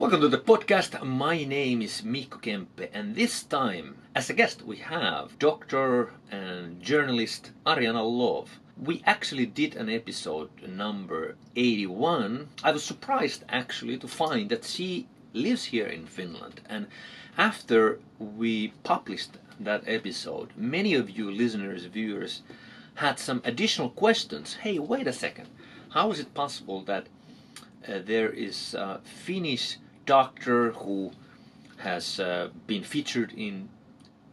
Welcome to the podcast. My name is Mikko Kemppe, and this time, as a guest, we have Dr. and journalist Ariyana Love. We actually did an episode number 81. I was surprised actually to find that she lives here in Finland, and after we published that episode, many of you listeners, viewers, had some additional questions. Hey, wait a second. How is it possible that there is a Finnish doctor who has been featured in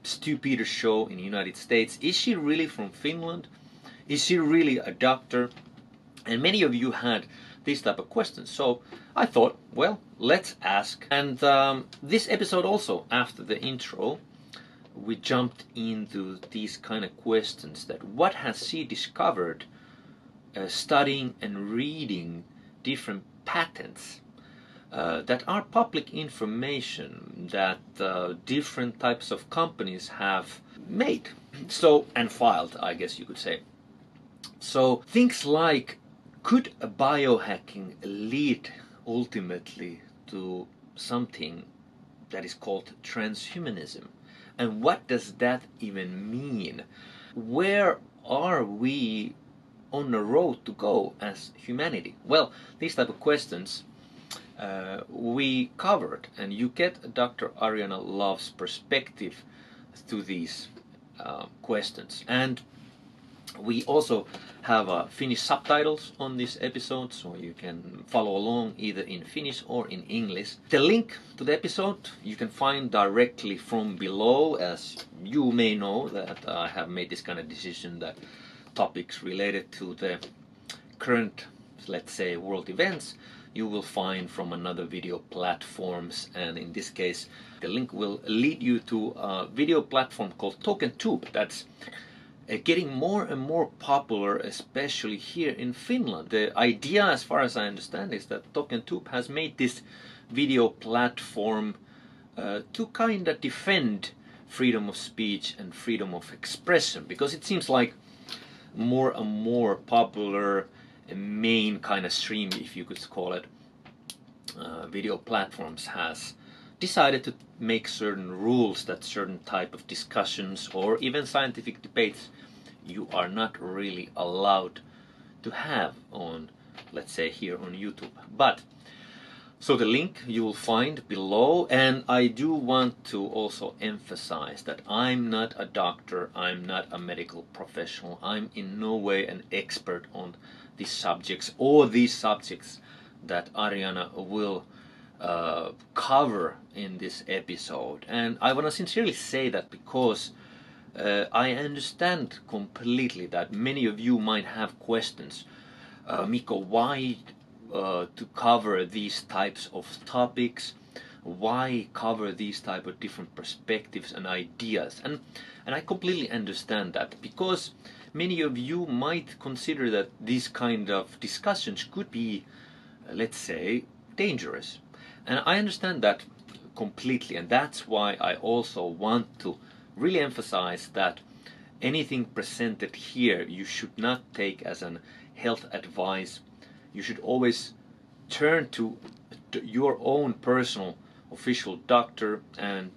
Stu Peters' show in the United States? Is she really from Finland? Is she really a doctor? And many of you had these type of questions. So I thought, well, let's ask. And this episode also, after the intro, we jumped into these kind of questions that what has she discovered studying and reading different patents that are public information that different types of companies have made and filed, I guess you could say. So things like, could a biohacking lead ultimately to something that is called transhumanism? And what does that even mean? Where are we on the road to go as humanity? Well, these type of questions we covered, and you get Dr. Ariyana Love's perspective to these questions. And we also have Finnish subtitles on this episode, so you can follow along either in Finnish or in English. The link to the episode you can find directly from below, as you may know that I have made this kind of decision that topics related to the current, let's say, world events you will find from another video platforms, and in this case the link will lead you to a video platform called TalkTube that's getting more and more popular, especially here in Finland. The idea, as far as I understand, is that TalkTube has made this video platform to kind of defend freedom of speech and freedom of expression, because it seems like more and more popular main kind of stream, if you could call it, video platforms has decided to make certain rules that certain type of discussions or even scientific debates you are not really allowed to have on, let's say, here on YouTube. But so the link you will find below, and I do want to also emphasize that I'm not a doctor, I'm not a medical professional, I'm in no way an expert on these subjects or these subjects that Ariyana will cover in this episode. And I want to sincerely say that because I understand completely that many of you might have questions. Mikko, why to cover these types of topics? Why cover these type of different perspectives and ideas? And I completely understand that, because many of you might consider that these kind of discussions could be, let's say, dangerous. And I understand that completely, and that's why I also want to really emphasize that anything presented here you should not take as an health advice. You should always turn to your own personal official doctor and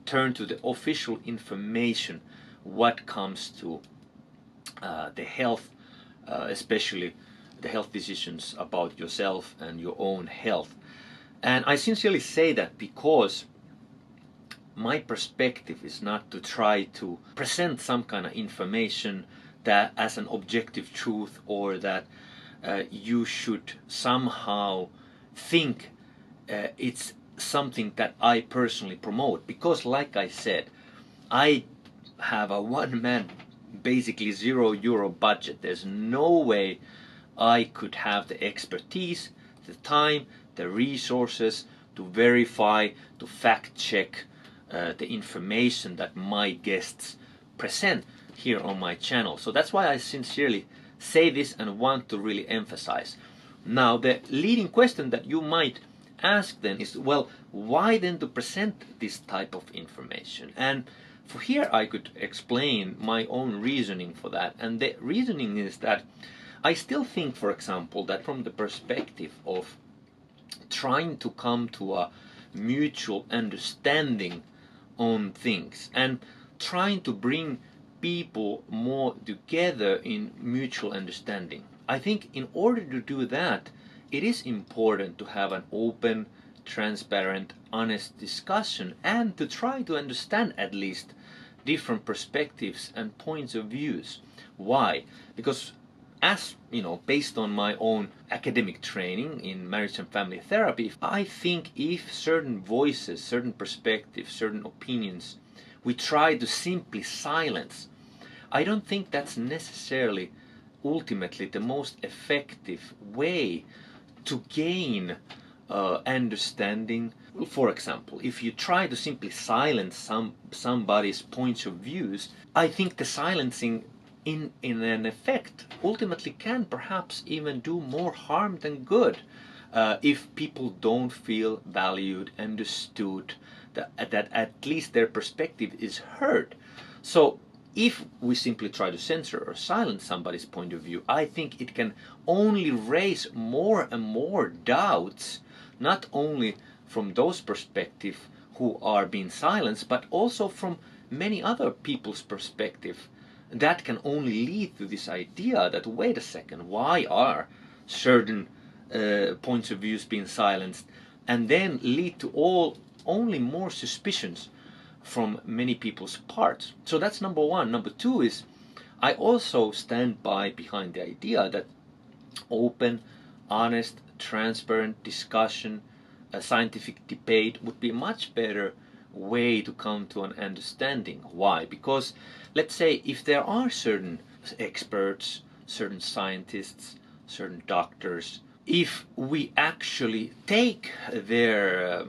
turn to the official information what comes to the health, especially the health decisions about yourself and your own health. And I sincerely say that because my perspective is not to try to present some kind of information that as an objective truth, or that you should somehow think it's something that I personally promote. Because like I said, I have a one-man, basically €0 budget. There's no way I could have the expertise, the time, the resources to verify, to fact check the information that my guests present here on my channel. So that's why I sincerely say this and want to really emphasize. Now, the leading question that you might ask then is, well, why then to present this type of information? And for here I could explain my own reasoning for that. And the reasoning is that I still think, for example, that from the perspective of trying to come to a mutual understanding on things and trying to bring people more together in mutual understanding. I think in order to do that, it is important to have an open, transparent, honest discussion and to try to understand at least different perspectives and points of views. Why? Because as you know, based on my own academic training in marriage and family therapy, I think if certain voices, certain perspectives, certain opinions we try to simply silence, I don't think that's necessarily ultimately the most effective way to gain understanding. For example, if you try to simply silence somebody's points of views, I think the silencing in an effect ultimately can perhaps even do more harm than good if people don't feel valued, understood, that at least their perspective is heard. So if we simply try to censor or silence somebody's point of view, I think it can only raise more and more doubts, not only from those perspectives who are being silenced, but also from many other people's perspective. That can only lead to this idea that, wait a second, why are certain points of views being silenced, and then lead to only more suspicions from many people's parts. So that's number one. Number two is, I also stand behind the idea that open, honest, transparent discussion, a scientific debate would be a much better way to come to an understanding. Why? Because let's say if there are certain experts, certain scientists, certain doctors, if we actually take their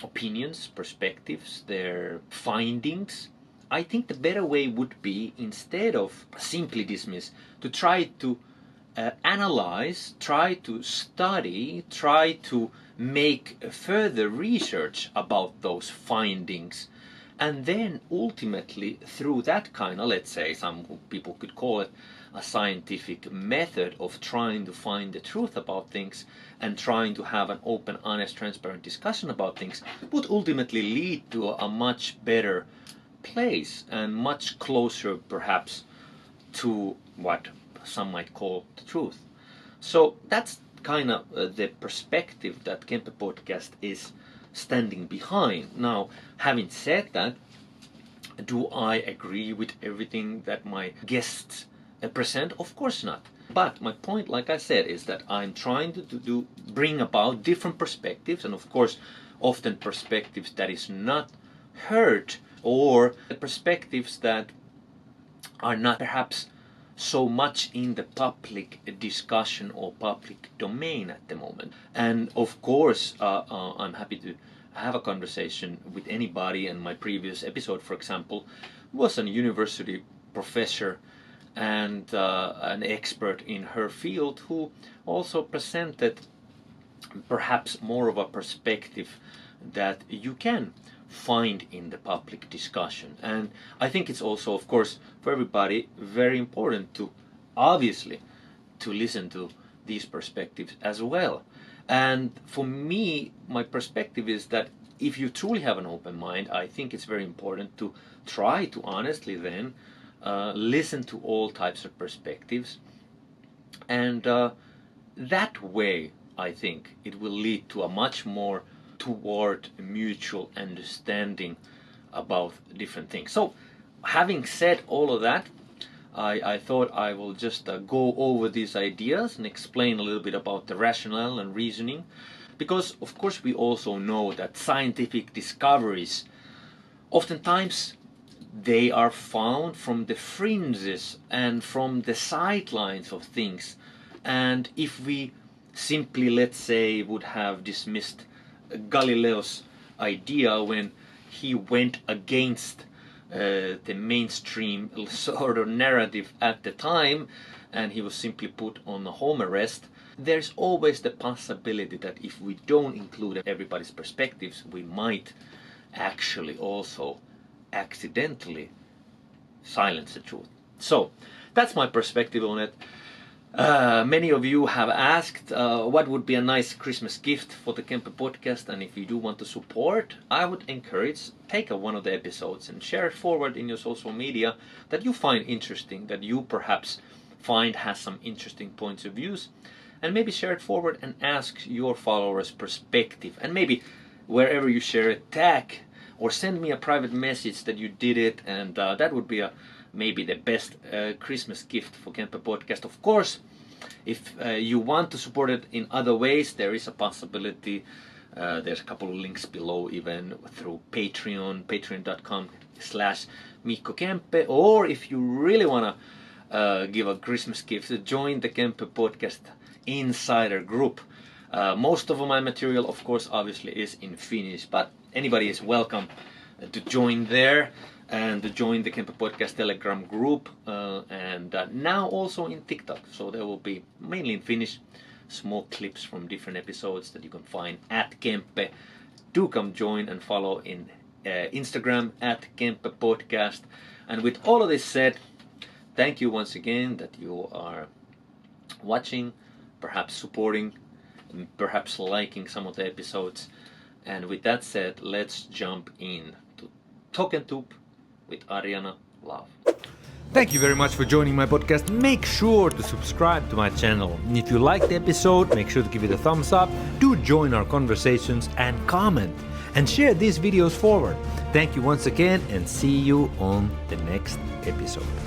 opinions, perspectives, their findings, I think the better way would be, instead of simply dismiss, to try to analyze, try to study, try to make further research about those findings, and then ultimately through that kind of, let's say, some people could call it a scientific method of trying to find the truth about things and trying to have an open, honest, transparent discussion about things, would ultimately lead to a much better place and much closer perhaps to what some might call the truth. So that's kind of the perspective that Kemppe Podcast is standing behind. Now, having said that, do I agree with everything that my guests present? Of course not. But my point, like I said, is that I'm trying to bring about different perspectives, and of course often perspectives that is not heard, or perspectives that are not perhaps so much in the public discussion or public domain at the moment. And of course I'm happy to have a conversation with anybody. And my previous episode, for example, was a university professor and an expert in her field who also presented perhaps more of a perspective that you can find in the public discussion. And I think it's also, of course, for everybody very important to obviously to listen to these perspectives as well. And for me, my perspective is that if you truly have an open mind, I think it's very important to try to honestly then listen to all types of perspectives, and that way I think it will lead to a much more toward mutual understanding about different things. So having said all of that, I thought I will just go over these ideas and explain a little bit about the rationale and reasoning, because of course we also know that scientific discoveries oftentimes they are found from the fringes and from the sidelines of things. And if we simply, let's say, would have dismissed Galileo's idea when he went against the mainstream sort of narrative at the time, and he was simply put on a home arrest, there's always the possibility that if we don't include everybody's perspectives, we might actually also accidentally silence the truth. So that's my perspective on it. Many of you have asked what would be a nice Christmas gift for the Kemppe Podcast, and if you do want to support, I would encourage take one of the episodes and share it forward in your social media that you find interesting, that you perhaps find has some interesting points of views, and maybe share it forward and ask your followers' perspective, and maybe wherever you share it, tag or send me a private message that you did it, and that would be maybe the best Christmas gift for Kemppe Podcast. Of course, if you want to support it in other ways, there is a possibility. There's a couple of links below, even through Patreon, patreon.com/Mikko Kemppe, or if you really want to give a Christmas gift, join the Kemppe Podcast Insider Group. Most of my material, of course, obviously is in Finnish, but anybody is welcome to join there and to join the Kemppe Podcast Telegram group, and now also in TikTok. So there will be mainly in Finnish, small clips from different episodes that you can find at Kemppe. Do come join and follow in Instagram at Kemppe Podcast. And with all of this said, thank you once again that you are watching, perhaps supporting, perhaps liking some of the episodes. And with that said, let's jump in to Talk and Toop with Ariyana Love. Thank you very much for joining my podcast. Make sure to subscribe to my channel. And if you liked the episode, make sure to give it a thumbs up. Do join our conversations and comment. And share these videos forward. Thank you once again and see you on the next episode.